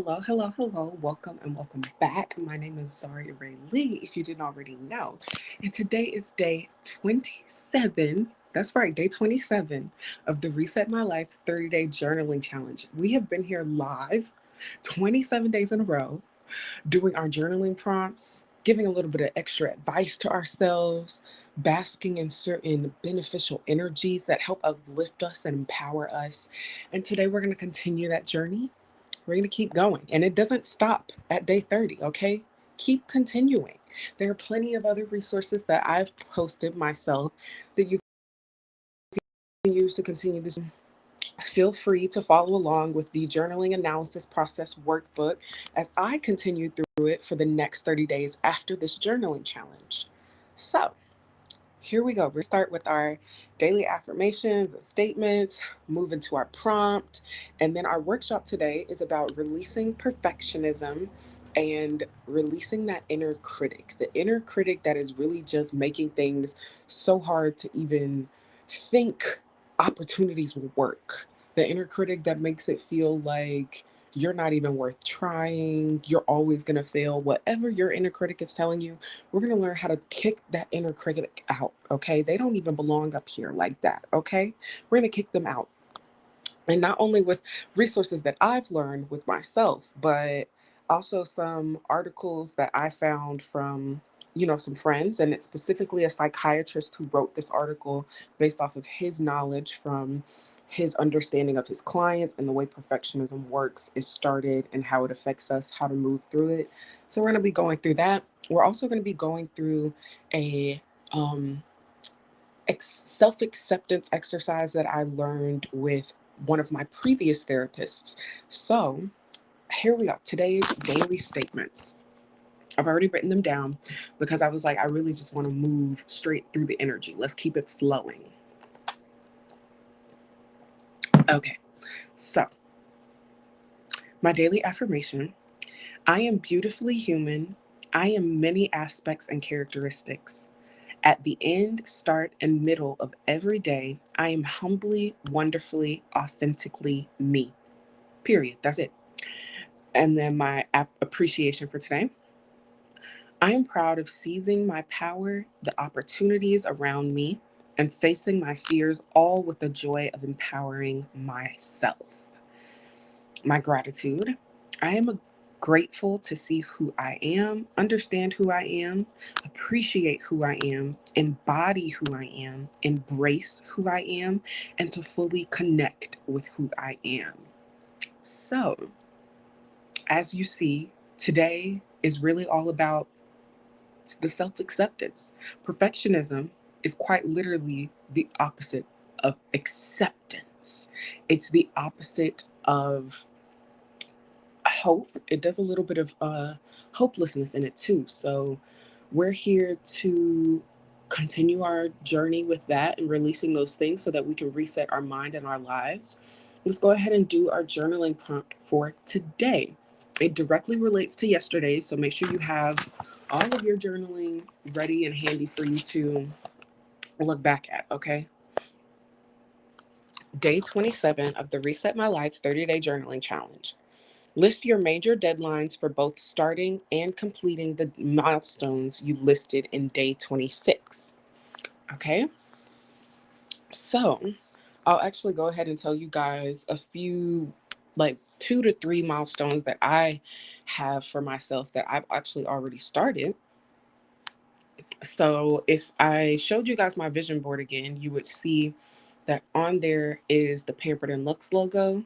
Hello. Welcome and welcome back. My name is Zaria Ray Lee, if you didn't already know. And today is day 27. That's right, day 27 of the Reset My Life 30-Day Journaling Challenge. We have been here live 27 days in a row doing our journaling prompts, giving a little bit of extra advice to ourselves, basking in certain beneficial energies that help uplift us and empower us. And today we're going to continue that journey. We're going to keep going. And it doesn't stop at day 30, okay? Keep continuing. There are plenty of other resources that I've posted myself that you can use to continue this. Feel free to follow along with the journaling analysis process workbook as I continue through it for the next 30 days after this journaling challenge. So, here we go. We start with our daily affirmations and statements, move into our prompt, and then our workshop today is about releasing perfectionism and releasing that inner critic, the inner critic that is really just making things so hard to even think opportunities will work. The inner critic that makes it feel like you're not even worth trying, you're always going to fail. Whatever your inner critic is telling you, we're going to learn how to kick that inner critic out, okay? They don't even belong up here like that, okay? We're going to kick them out. And not only with resources that I've learned with myself, but also some articles that I found from, some friends. And it's specifically a psychiatrist who wrote this article based off of his knowledge from his understanding of his clients and the way perfectionism works is started and how it affects us, how to move through it. So we're going to be going through that. We're also going to be going through a self-acceptance exercise that I learned with one of my previous therapists. So here we go. Today's daily statements. I've already written them down because I was like, I really just want to move straight through the energy. Let's keep it flowing. Okay, so my daily affirmation: I am beautifully human. I am many aspects and characteristics. At the end, start, and middle of every day, I am humbly, wonderfully, authentically me. Period. That's it. And then my appreciation for today: I am proud of seizing my power, the opportunities around me, and facing my fears, all with the joy of empowering myself. My gratitude: I am grateful to see who I am, understand who I am, appreciate who I am, embody who I am, embrace who I am, and to fully connect with who I am. So, as you see, today is really all about the self acceptance. Perfectionism is quite literally the opposite of acceptance, it's the opposite of hope. It does a little bit of hopelessness in it too. So we're here to continue our journey with that and releasing those things so that we can reset our mind and our lives. Let's go ahead and do our journaling prompt for today. It directly relates to yesterday, so make sure you have all of your journaling ready and handy for you to look back at, okay? Day 27 of the Reset My Life 30-Day Journaling Challenge. List your major deadlines for both starting and completing the milestones you listed in day 26. Okay, so I'll actually go ahead and tell you guys a few, like 2 to 3 milestones that I have for myself that I've actually already started. So if I showed you guys my vision board again, you would see that on there is the Pampered&Luxed logo.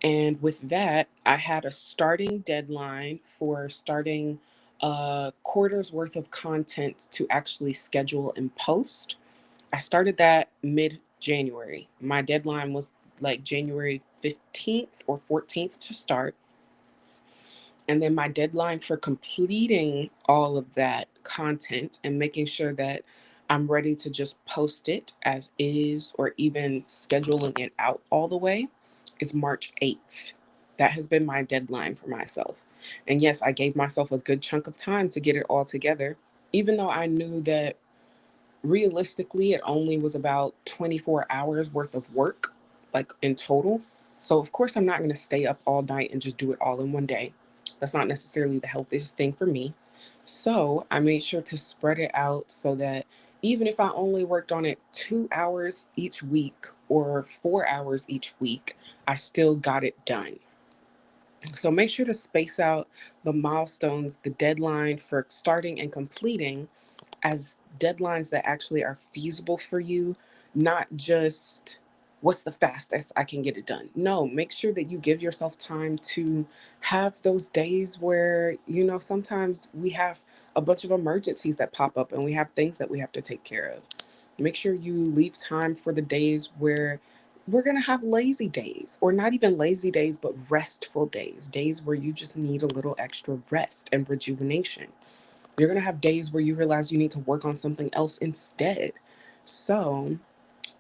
And with that, I had a starting deadline for starting a quarter's worth of content to actually schedule and post. I started that mid-January. My deadline was like January 15th or 14th to start. And then my deadline for completing all of that content and making sure that I'm ready to just post it as is or even scheduling it out all the way is March 8th. That has been my deadline for myself. And yes, I gave myself a good chunk of time to get it all together, even though I knew that realistically it only was about 24 hours worth of work, like in total. So of course I'm not going to stay up all night and just do it all in one day. That's not necessarily the healthiest thing for me. So I made sure to spread it out so that even if I only worked on it 2 hours each week or 4 hours each week, I still got it done. So make sure to space out the milestones, the deadline for starting and completing, as deadlines that actually are feasible for you, not just what's the fastest I can get it done. No, make sure that you give yourself time to have those days where, sometimes we have a bunch of emergencies that pop up and we have things that we have to take care of. Make sure you leave time for the days where we're going to have lazy days, or not even lazy days, but restful days, days where you just need a little extra rest and rejuvenation. You're going to have days where you realize you need to work on something else instead. So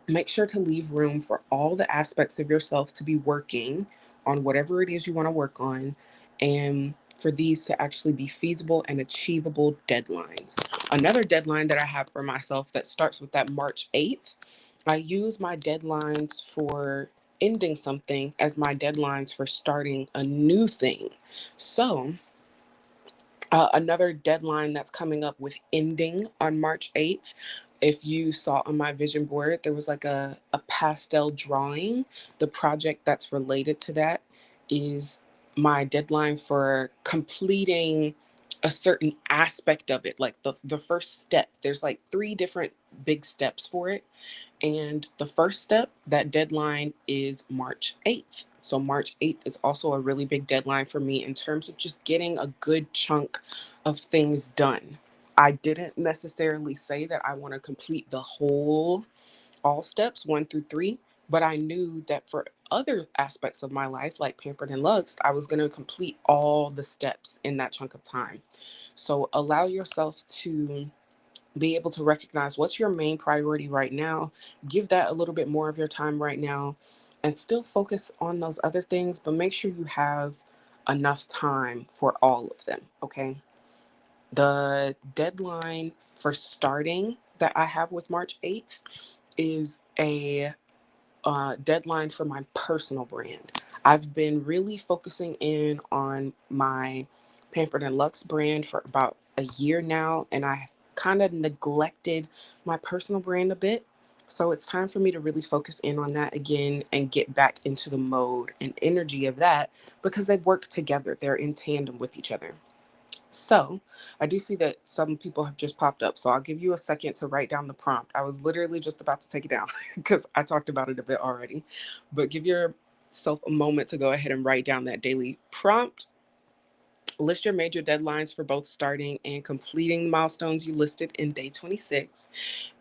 make sure to leave room for all the aspects of yourself to be working on whatever it is you want to work on, and for these to actually be feasible and achievable deadlines. Another deadline that I have for myself that starts with that March 8th, I use my deadlines for ending something as my deadlines for starting a new thing. So another deadline that's coming up with ending on March 8th. If you saw on my vision board, there was like a pastel drawing. The project that's related to that is my deadline for completing a certain aspect of it, like the first step. There's like three different big steps for it. And the first step, that deadline is March 8th. So March 8th is also a really big deadline for me in terms of just getting a good chunk of things done. I didn't necessarily say that I want to complete the whole, all steps 1 through 3, but I knew that for other aspects of my life, like Pampered and Luxed, I was going to complete all the steps in that chunk of time. So allow yourself to be able to recognize what's your main priority right now, give that a little bit more of your time right now, and still focus on those other things, but make sure you have enough time for all of them, okay? The deadline for starting that I have with March 8th is a deadline for my personal brand. I've been really focusing in on my Pampered and Lux brand for about a year now, and I kind of neglected my personal brand a bit. So it's time for me to really focus in on that again and get back into the mode and energy of that, because they work together. They're in tandem with each other. So I do see that some people have just popped up. So I'll give you a second to write down the prompt. I was literally just about to take it down because I talked about it a bit already. But give yourself a moment to go ahead and write down that daily prompt. List your major deadlines for both starting and completing the milestones you listed in day 26.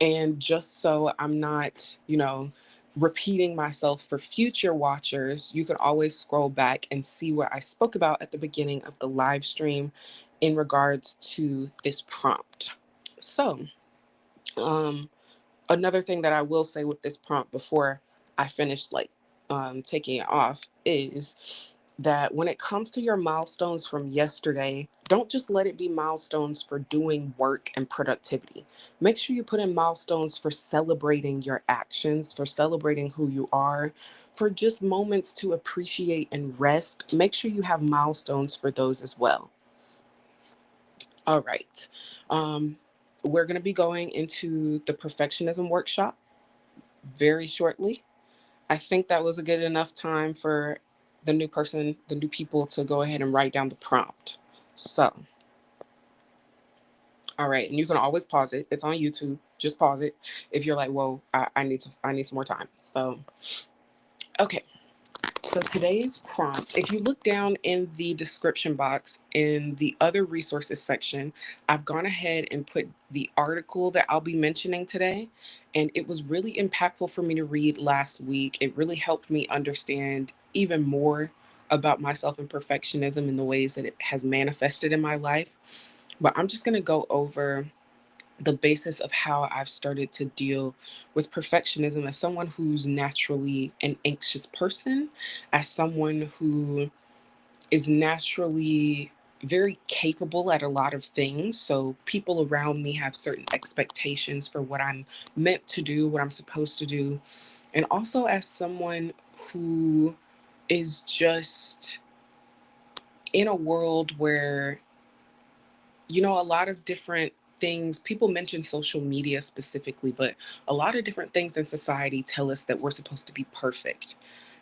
And just so I'm not, repeating myself for future watchers, you can always scroll back and see what I spoke about at the beginning of the live stream in regards to this prompt. So, um, another thing that I will say with this prompt before I finish taking it off is that when it comes to your milestones from yesterday, don't just let it be milestones for doing work and productivity. Make sure you put in milestones for celebrating your actions, for celebrating who you are, for just moments to appreciate and rest. Make sure you have milestones for those as well. All right. Um, we're going to be going into the perfectionism workshop very shortly. I think that was a good enough time for the new people to go ahead and write down the prompt. So, all right, and you can always pause it. It's on YouTube. Just pause it if you're like, "Whoa, I need some more time." So, okay. So today's prompt, if you look down in the description box in the other resources section, I've gone ahead and put the article that I'll be mentioning today. And it was really impactful for me to read last week. It really helped me understand even more about myself and perfectionism and the ways that it has manifested in my life. But I'm just going to go over the basis of how I've started to deal with perfectionism as someone who's naturally an anxious person, as someone who is naturally very capable at a lot of things. So people around me have certain expectations for what I'm meant to do, what I'm supposed to do. And also as someone who is just in a world where, a lot of different things, people mention social media specifically, but a lot of different things in society tell us that we're supposed to be perfect.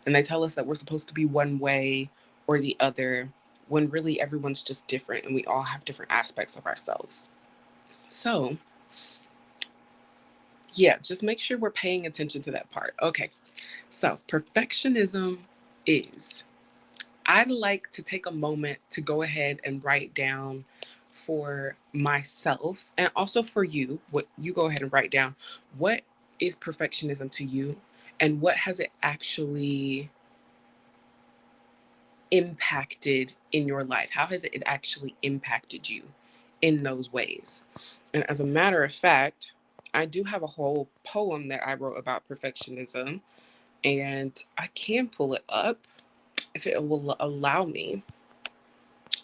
And they tell us that we're supposed to be one way or the other, when really everyone's just different and we all have different aspects of ourselves. So, yeah, just make sure we're paying attention to that part. Okay, so perfectionism is, I'd like to take a moment to go ahead and write down for myself and also for you, what you go ahead and write down. What is perfectionism to you, and what has it actually impacted in your life? How has it actually impacted you in those ways? And as a matter of fact, I do have a whole poem that I wrote about perfectionism, and I can pull it up if it will allow me.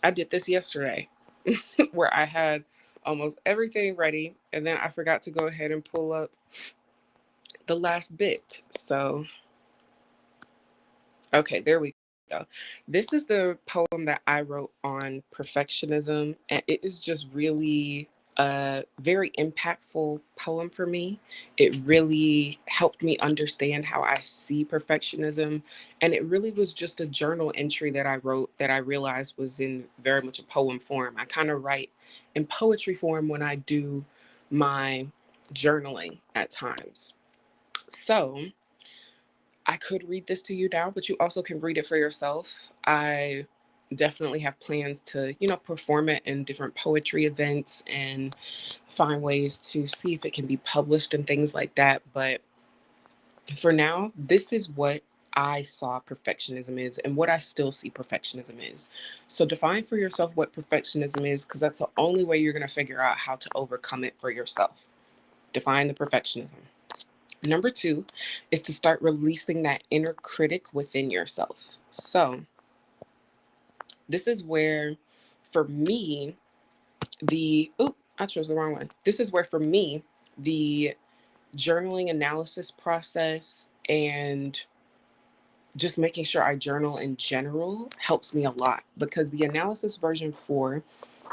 I did this yesterday where I had almost everything ready, and then I forgot to go ahead and pull up the last bit. So, okay, there we go. This is the poem that I wrote on perfectionism, and it is just really a very impactful poem for me. It really helped me understand how I see perfectionism, and it really was just a journal entry that I wrote that I realized was in very much a poem form. I kind of write in poetry form when I do my journaling at times. So, I could read this to you now, but you also can read it for yourself. I definitely have plans to, perform it in different poetry events and find ways to see if it can be published and things like that. But for now, this is what I saw perfectionism is and what I still see perfectionism is. So define for yourself what perfectionism is, because that's the only way you're going to figure out how to overcome it for yourself. Define the perfectionism. Number two is to start releasing that inner critic within yourself. So, this is where, for me, I chose the wrong one. This is where, for me, the journaling analysis process and just making sure I journal in general helps me a lot, because the analysis version 4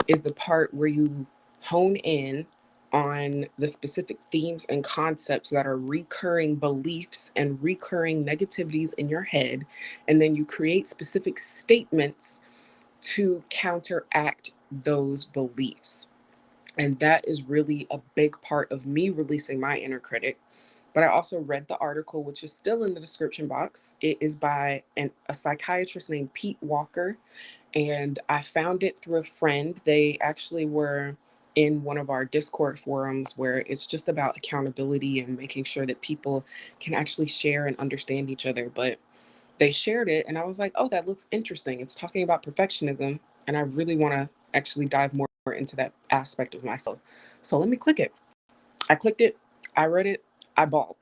is the part where you hone in on the specific themes and concepts that are recurring beliefs and recurring negativities in your head. And then you create specific statements to counteract those beliefs. And that is really a big part of me releasing my inner critic. But I also read the article, which is still in the description box. It is by a psychiatrist named Pete Walker, and I found it through a friend. They actually were in one of our Discord forums where it's just about accountability and making sure that people can actually share and understand each other. But they shared it, and I was like, oh, that looks interesting. It's talking about perfectionism, and I really want to actually dive more into that aspect of myself. So let me click it. I clicked it, I read it, I bawled.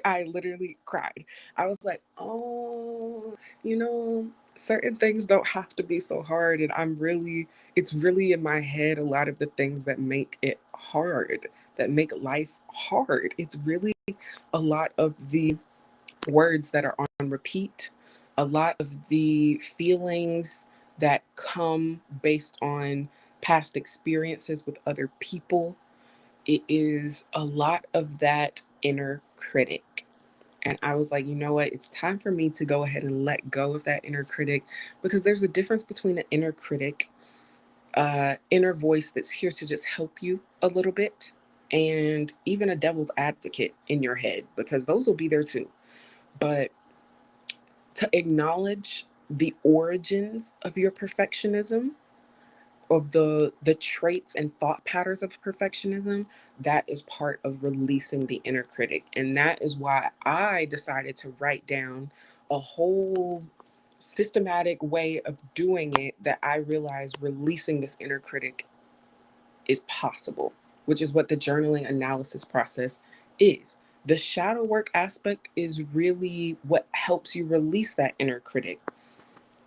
I literally cried. I was like, oh, certain things don't have to be so hard. And it's really in my head a lot of the things that make it hard, that make life hard. It's really a lot of the words that are on repeat, a lot of the feelings that come based on past experiences with other people. It is a lot of that inner critic. And I was like, you know what? It's time for me to go ahead and let go of that inner critic, because there's a difference between an inner critic, inner voice that's here to just help you a little bit, and even a devil's advocate in your head, because those will be there too. But to acknowledge the origins of your perfectionism, of the traits and thought patterns of perfectionism, that is part of releasing the inner critic. And that is why I decided to write down a whole systematic way of doing it, that I realized releasing this inner critic is possible, which is what the journaling analysis process is. The shadow work aspect is really what helps you release that inner critic.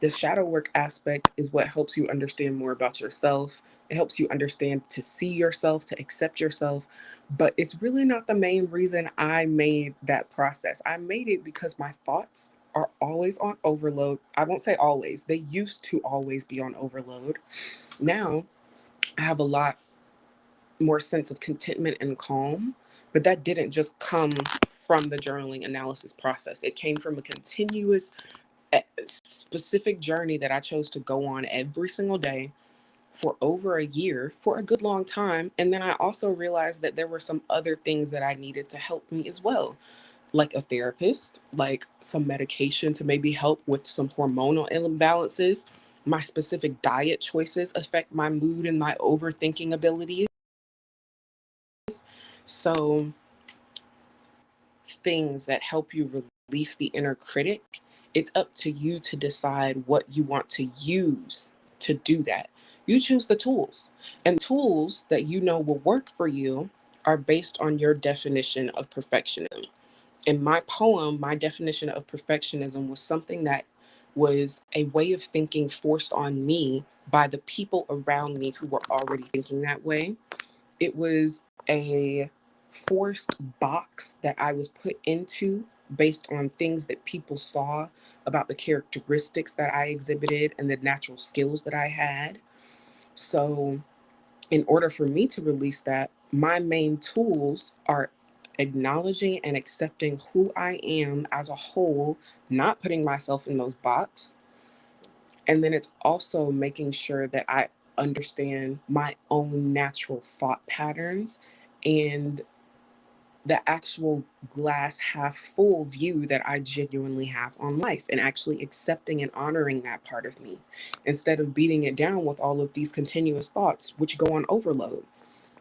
The shadow work aspect is what helps you understand more about yourself. It helps you understand to see yourself, to accept yourself. But it's really not the main reason I made that process. I made it because my thoughts are always on overload. I won't say always, they used to always be on overload. Now I have a lot more sense of contentment and calm, but that didn't just come from the journaling analysis process. It came from a continuous, specific journey that I chose to go on every single day for over a year, for a good long time. And then I also realized that there were some other things that I needed to help me as well, like a therapist, like some medication to maybe help with some hormonal imbalances. My specific diet choices affect my mood and my overthinking abilities. So, things that help you release the inner critic, it's up to you to decide what you want to use to do that. You choose the tools, and tools that you know will work for you are based on your definition of perfectionism. In my poem, my definition of perfectionism was something that was a way of thinking forced on me by the people around me who were already thinking that way. It was a forced box that I was put into based on things that people saw about the characteristics that I exhibited and the natural skills that I had. So, in order for me to release that, my main tools are acknowledging and accepting who I am as a whole, not putting myself in those boxes. And then it's also making sure that I understand my own natural thought patterns and the actual glass half full view that I genuinely have on life, and actually accepting and honoring that part of me instead of beating it down with all of these continuous thoughts, which go on overload.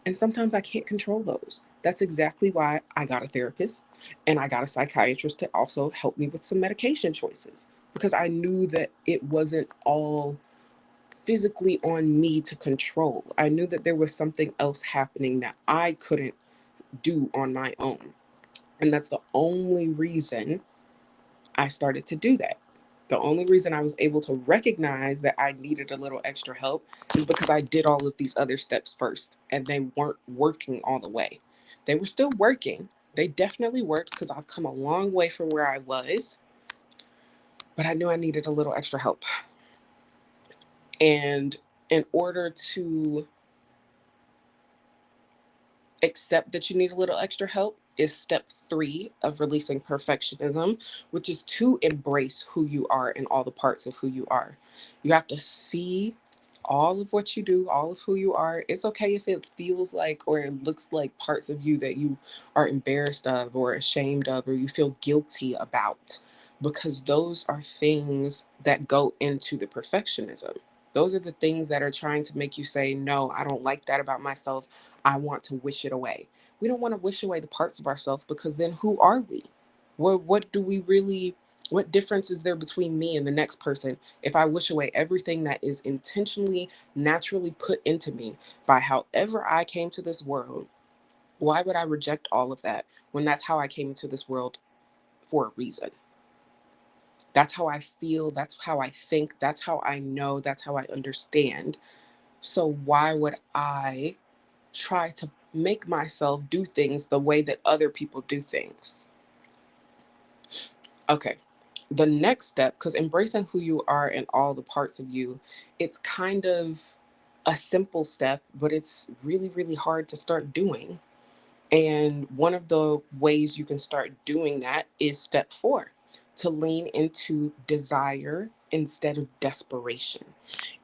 And sometimes I can't control those. That's exactly why I got a therapist and I got a psychiatrist to also help me with some medication choices, because I knew that it wasn't all physically on me to control. I knew that there was something else happening that I couldn't do on my own. And that's the only reason I started to do that. The only reason I was able to recognize that I needed a little extra help is because I did all of these other steps first and they weren't working all the way. They were still working. They definitely worked because I've come a long way from where I was, but I knew I needed a little extra help. And in order to accept that you need a little extra help is step 3 of releasing perfectionism, which is to embrace who you are and all the parts of who you are. You have to see all of what you do, all of who you are. It's okay if it feels like or it looks like parts of you that you are embarrassed of or ashamed of or you feel guilty about, because those are things that go into the perfectionism. Those are the things that are trying to make you say, no, I don't like that about myself. I want to wish it away. We don't want to wish away the parts of ourselves, because then who are we? What do we really, what difference is there between me and the next person if I wish away everything that is intentionally, naturally put into me by however I came to this world? Why would I reject all of that when that's how I came into this world for a reason? That's how I feel. That's how I think. That's how I know. That's how I understand. So why would I try to make myself do things the way that other people do things? Okay. The next step, because embracing who you are and all the parts of you, it's kind of a simple step, but it's really, really hard to start doing. And one of the ways you can start doing that is step 4, to lean into desire instead of desperation.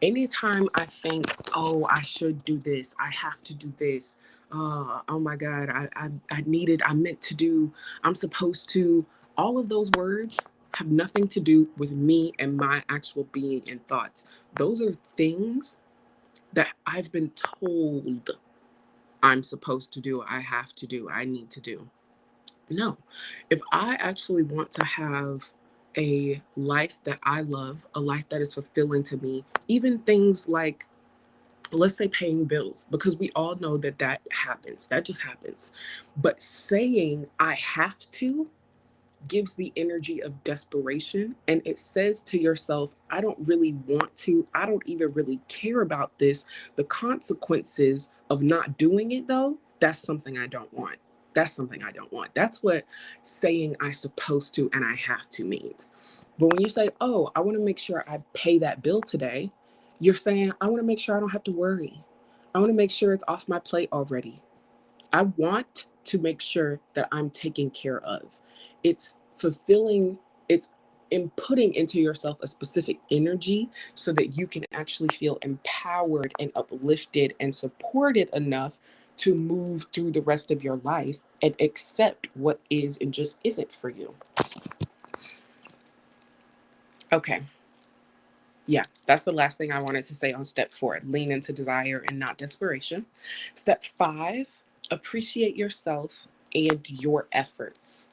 Anytime I think, oh, I should do this, I have to do this, oh my God, I needed, I meant to do, I'm supposed to, all of those words have nothing to do with me and my actual being and thoughts. Those are things that I've been told I'm supposed to do, I have to do, I need to do. No, if I actually want to have a life that I love, a life that is fulfilling to me, even things like, let's say, paying bills, because we all know that that happens, that just happens. But saying I have to gives the energy of desperation, and it says to yourself, I don't really want to, I don't even really care about this. The consequences of not doing it, though, that's something I don't want. That's something I don't want. That's what saying I supposed to and I have to means. But when you say, oh, I want to make sure I pay that bill today, you're saying, I want to make sure I don't have to worry. I want to make sure it's off my plate already. I want to make sure that I'm taken care of. It's fulfilling, it's inputting into yourself a specific energy so that you can actually feel empowered and uplifted and supported enough to move through the rest of your life and accept what is and just isn't for you. Okay. Yeah, that's the last thing I wanted to say on step 4. Lean into desire and not desperation. Step 5, appreciate yourself and your efforts.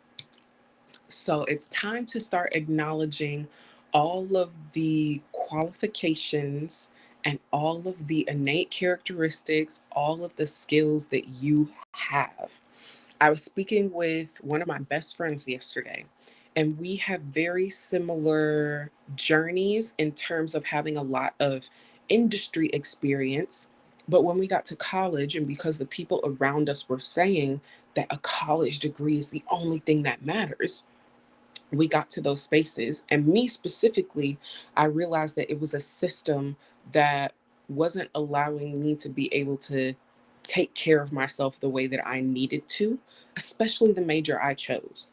So it's time to start acknowledging all of the qualifications and all of the innate characteristics, all of the skills that you have. I was speaking with one of my best friends yesterday, and we have very similar journeys in terms of having a lot of industry experience. But when we got to college, and because the people around us were saying that a college degree is the only thing that matters, we got to those spaces. And me specifically, I realized that it was a system that wasn't allowing me to be able to take care of myself the way that I needed to, especially the major I chose.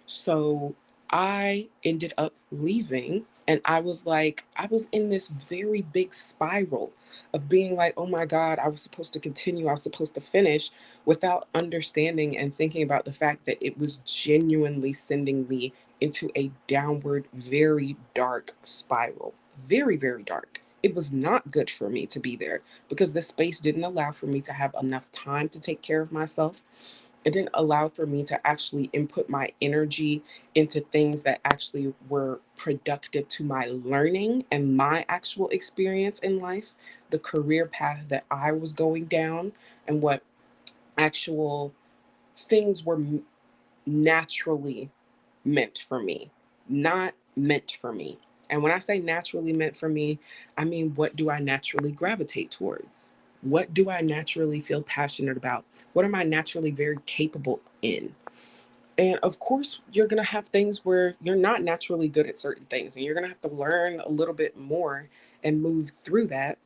So I ended up leaving, and I was like, I was in this very big spiral of being like, oh my God, I was supposed to continue, I was supposed to finish, without understanding and thinking about the fact that it was genuinely sending me into a downward, very dark spiral. Very, very dark. It was not good for me to be there because the space didn't allow for me to have enough time to take care of myself. It didn't allow for me to actually input my energy into things that actually were productive to my learning and my actual experience in life, the career path that I was going down, and what actual things were naturally meant for me, not meant for me. And when I say naturally meant for me, I mean, what do I naturally gravitate towards? What do I naturally feel passionate about? What am I naturally very capable in? And of course, you're going to have things where you're not naturally good at certain things, and you're going to have to learn a little bit more and move through that,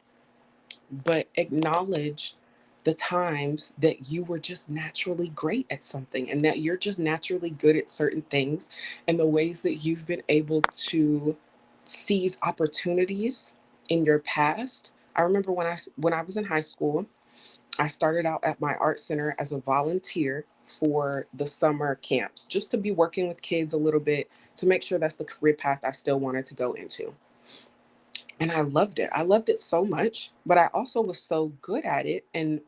but acknowledge the times that you were just naturally great at something and that you're just naturally good at certain things, and the ways that you've been able to seize opportunities in your past. I remember when I was in high school, I started out at my art center as a volunteer for the summer camps, just to be working with kids a little bit to make sure that's the career path I still wanted to go into. And I loved it. I loved it so much, but I also was so good at it and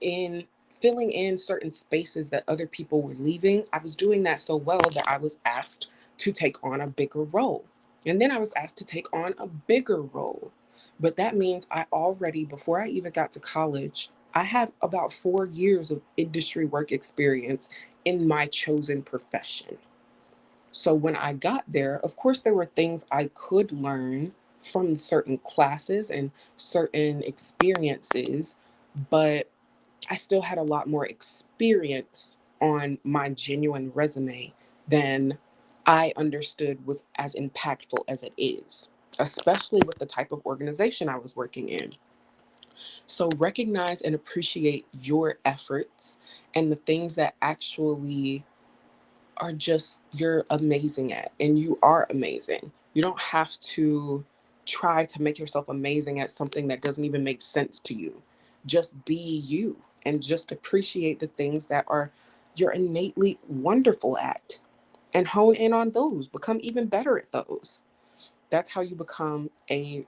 in filling in certain spaces that other people were leaving. I was doing that so well that I was asked to take on a bigger role. And then I was asked to take on a bigger role. But that means I already, before I even got to college, I had about 4 years of industry work experience in my chosen profession. So when I got there, of course, there were things I could learn from certain classes and certain experiences, but I still had a lot more experience on my genuine resume than I understood was as impactful as it is, especially with the type of organization I was working in. So recognize and appreciate your efforts and the things that actually are just you're amazing at, and you are amazing. You don't have to try to make yourself amazing at something that doesn't even make sense to you. Just be you and just appreciate the things that are you're innately wonderful at, and hone in on those. Become even better at those. That's how you become a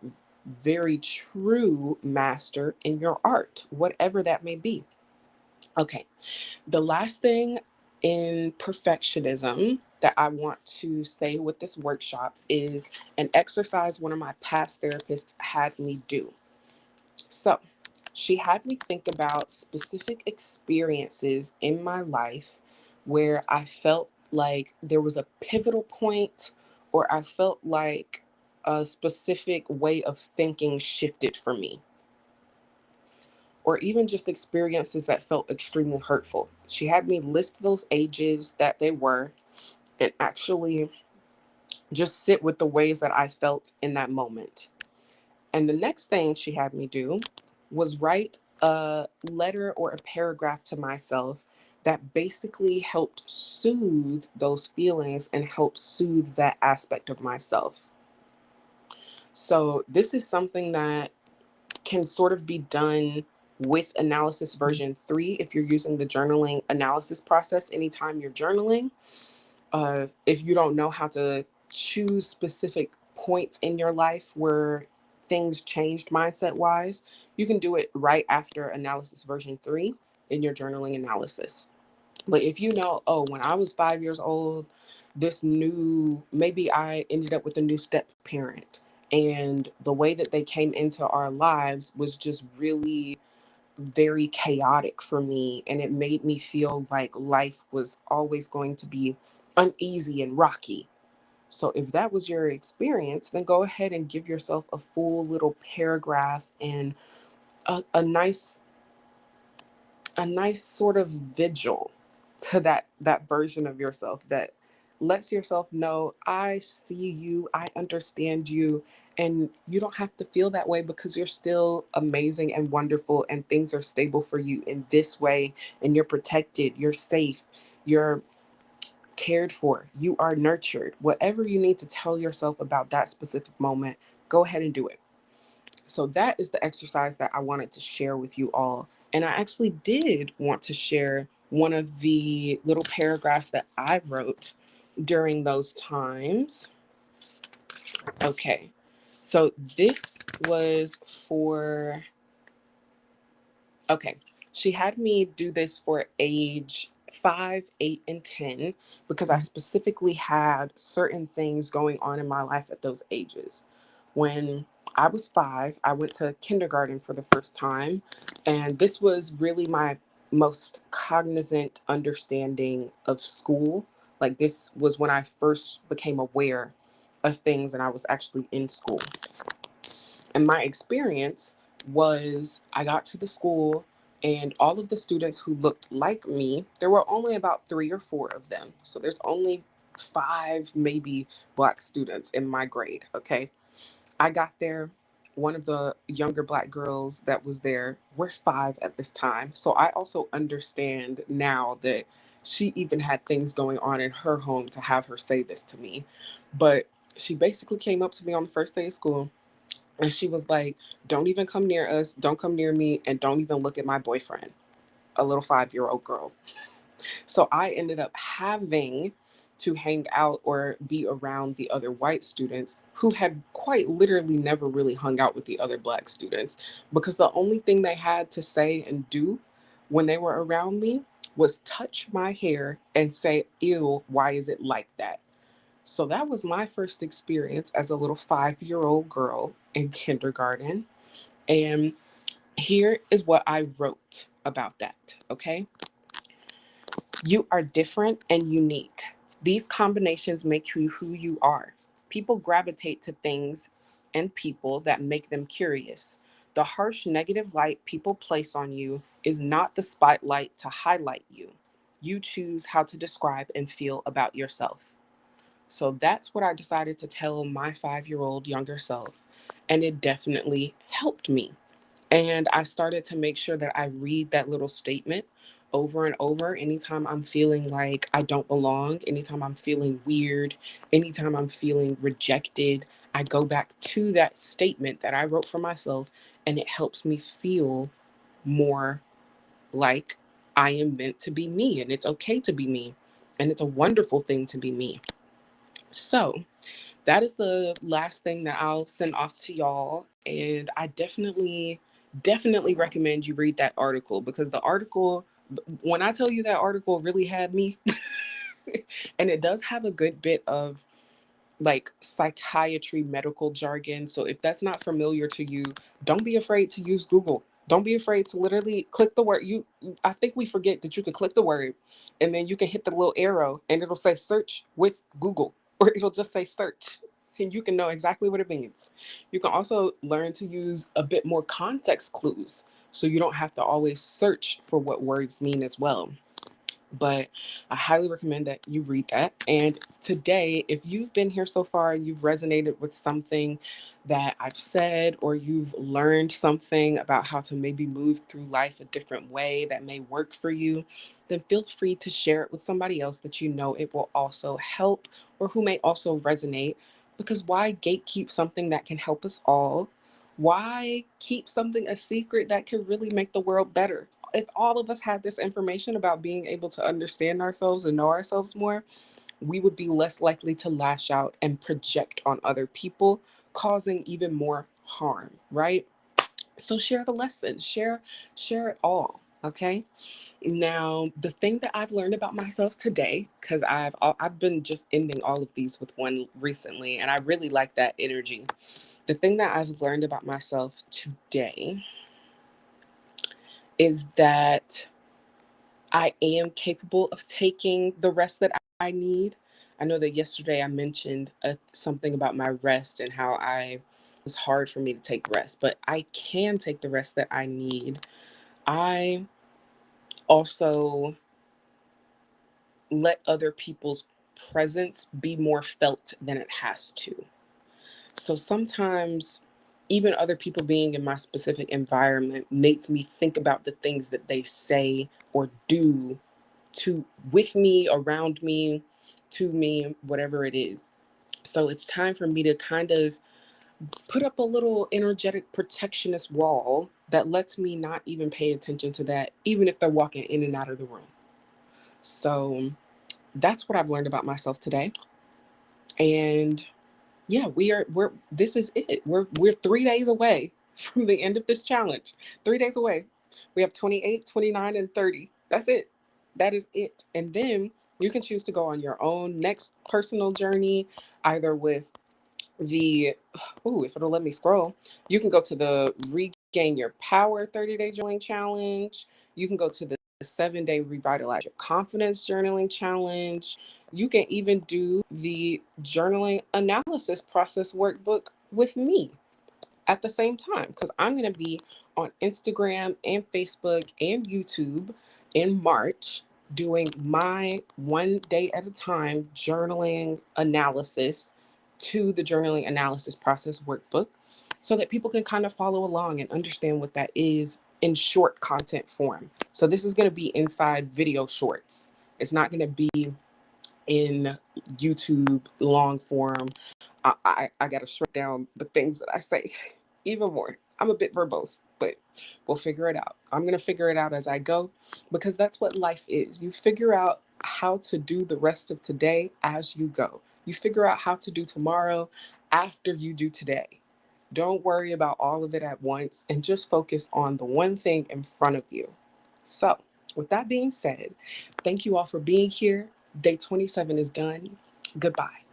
very true master in your art, whatever that may be. Okay, the last thing in perfectionism that I want to say with this workshop is an exercise one of my past therapists had me do. So, she had me think about specific experiences in my life where I felt like there was a pivotal point, or I felt like a specific way of thinking shifted for me. or even just experiences that felt extremely hurtful. She had me list those ages that they were and actually just sit with the ways that I felt in that moment. And the next thing she had me do was write a letter or a paragraph to myself that basically helped soothe those feelings and help soothe that aspect of myself. So, this is something that can sort of be done with analysis version 3 if you're using the journaling analysis process anytime you're journaling. If you don't know how to choose specific points in your life where things changed mindset wise, you can do it right after analysis version 3 in your journaling analysis. But if you know, oh, when I was 5 years old, maybe I ended up with a new step parent. And the way that they came into our lives was just really very chaotic for me. And it made me feel like life was always going to be uneasy and rocky. So if that was your experience, then go ahead and give yourself a full little paragraph and a nice sort of vigil to that version of yourself that lets yourself know, I see you, I understand you, and you don't have to feel that way because you're still amazing and wonderful and things are stable for you in this way, and you're protected, you're safe, you're cared for, you are nurtured. Whatever you need to tell yourself about that specific moment, go ahead and do it. So that is the exercise that I wanted to share with you all. And I actually did want to share one of the little paragraphs that I wrote during those times. Okay. So this was for, okay. She had me do this for age 5, 8, and 10 because I specifically had certain things going on in my life at those ages. When I was 5, I went to kindergarten for the first time, and this was really my most cognizant understanding of school. Like, this was when I first became aware of things and I was actually in school. And my experience was I got to the school and all of the students who looked like me, there were only about 3 or 4 of them. So there's only 5, maybe, Black students in my grade. Okay. I got there. One of the younger Black girls that was there, we're 5 at this time. So I also understand now that she even had things going on in her home to have her say this to me. But she basically came up to me on the first day of school and she was like, don't even come near us, don't come near me, and don't even look at my boyfriend, a little 5-year-old girl. So I ended up having to hang out or be around the other white students who had quite literally never really hung out with the other Black students because the only thing they had to say and do when they were around me was touch my hair and say, ew, why is it like that? So that was my first experience as a little 5-year-old girl in kindergarten. And here is what I wrote about that, okay? You are different and unique. These combinations make you who you are. People gravitate to things and people that make them curious. The harsh negative light people place on you is not the spotlight to highlight you. You choose how to describe and feel about yourself. So that's what I decided to tell my 5-year-old younger self. And it definitely helped me. And I started to make sure that I read that little statement over and over anytime I'm feeling like I don't belong, anytime I'm feeling weird, anytime I'm feeling rejected. I go back to that statement that I wrote for myself, and it helps me feel more like I am meant to be me, and it's okay to be me, and it's a wonderful thing to be me. So, that is the last thing that I'll send off to y'all. And I definitely recommend you read that article because the article, when I tell you that article really had me, and it does have a good bit of like psychiatry medical jargon. So if that's not familiar to you, don't be afraid to use Google. Don't be afraid to literally click the word. I think we forget that you can click the word and then you can hit the little arrow and it'll say search with Google, or it'll just say search and you can know exactly what it means. You can also learn to use a bit more context clues. so you don't have to always search for what words mean as well. But I highly recommend that you read that. And today, if you've been here so far and you've resonated with something that I've said, or you've learned something about how to maybe move through life a different way that may work for you, then feel free to share it with somebody else that you know it will also help, or who may also resonate. Because why gatekeep something that can help us all? Why keep something a secret that can really make the world better? If all of us had this information about being able to understand ourselves and know ourselves more, we would be less likely to lash out and project on other people, causing even more harm, right? So share the lesson, share it all, okay? Now, the thing that I've learned about myself today, because I've been just ending all of these with one recently, and I really like that energy. The thing that I've learned about myself today is that I am capable of taking the rest that I need. I know that yesterday I mentioned something about my rest and how it was hard for me to take rest, but I can take the rest that I need. I also let other people's presence be more felt than it has to. So sometimes even other people being in my specific environment makes me think about the things that they say or do to with me, around me, to me, whatever it is. So it's time for me to kind of put up a little energetic protectionist wall that lets me not even pay attention to that, even if they're walking in and out of the room. So that's what I've learned about myself today. And yeah, we're this is it. We're 3 days away from the end of this challenge. 3 days away. We have 28, 29, and 30. That's it. That is it. And then you can choose to go on your own next personal journey, either with the if it'll let me scroll, you can go to the Regain Your Power 30-day journaling challenge. You can go to the 7-day Revitalize Your Confidence journaling challenge. You can even do the journaling analysis process workbook with me at the same time, because I'm going to be on Instagram and Facebook and YouTube in March doing my 1 day at a time journaling analysis to the journaling analysis process workbook, so that people can kind of follow along and understand what that is in short content form. So this is going to be inside video shorts. It's not going to be in YouTube long form. I got to shrink down the things that I say even more. I'm a bit verbose, but we'll figure it out. I'm going to figure it out as I go, because that's what life is. You figure out how to do the rest of today as you go. You figure out how to do tomorrow after you do today. Don't worry about all of it at once and just focus on the one thing in front of you. So, with that being said, thank you all for being here. Day 27 is done. Goodbye.